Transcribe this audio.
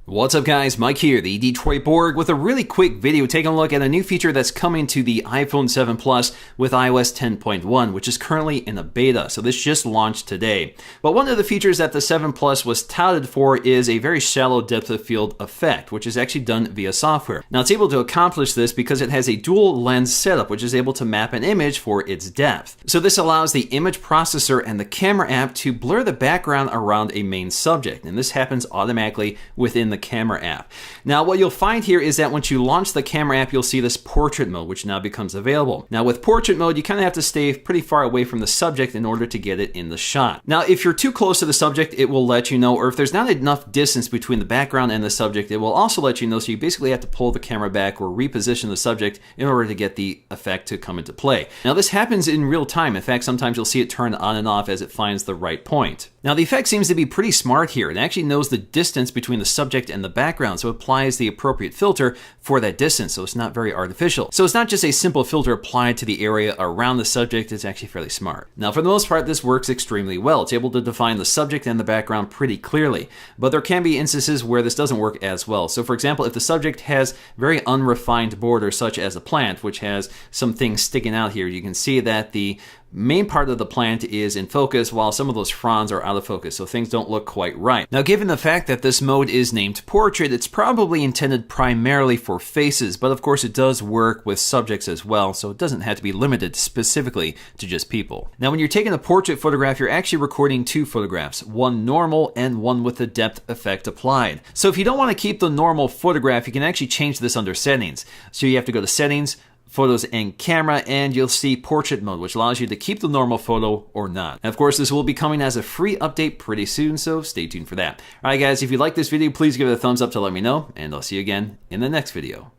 What's up guys, Mike here, the Detroit Borg, with a really quick video taking a look at a new feature that's coming to the iPhone 7 Plus with iOS 10.1, which is currently in a beta, so this just launched today. But one of the features that the 7 Plus was touted for is a very shallow depth of field effect, which is actually done via software. Now it's able to accomplish this because it has a dual lens setup, which is able to map an image for its depth. So this allows the image processor and the camera app to blur the background around a main subject, and this happens automatically within the camera app. Now what you'll find here is that once you launch the camera app, you'll see this portrait mode, which now becomes available. Now with portrait mode, you kind of have to stay pretty far away from the subject in order to get it in the shot. Now if you're too close to the subject, it will let you know, or if there's not enough distance between the background and the subject, it will also let you know, so you basically have to pull the camera back or reposition the subject in order to get the effect to come into play. Now this happens in real time. In fact, sometimes you'll see it turn on and off as it finds the right point. Now the effect seems to be pretty smart here. It actually knows the distance between the subject and the background, so it applies the appropriate filter for that distance, so it's not very artificial. So it's not just a simple filter applied to the area around the subject, it's actually fairly smart. Now for the most part, this works extremely well. It's able to define the subject and the background pretty clearly, but there can be instances where this doesn't work as well. So for example, if the subject has very unrefined borders, such as a plant, which has some things sticking out here, you can see that the main part of the plant is in focus while some of those fronds are out of focus, so things don't look quite right. Now given the fact that this mode is named portrait, it's probably intended primarily for faces, but of course it does work with subjects as well, so it doesn't have to be limited specifically to just people. Now when you're taking a portrait photograph, you're actually recording two photographs, one normal and one with the depth effect applied. So if you don't want to keep the normal photograph, you can actually change this under settings. So you have to go to settings, photos and camera, and you'll see portrait mode, which allows you to keep the normal photo or not. And of course, this will be coming as a free update pretty soon, so stay tuned for that. All right guys, if you like this video, please give it a thumbs up to let me know, and I'll see you again in the next video.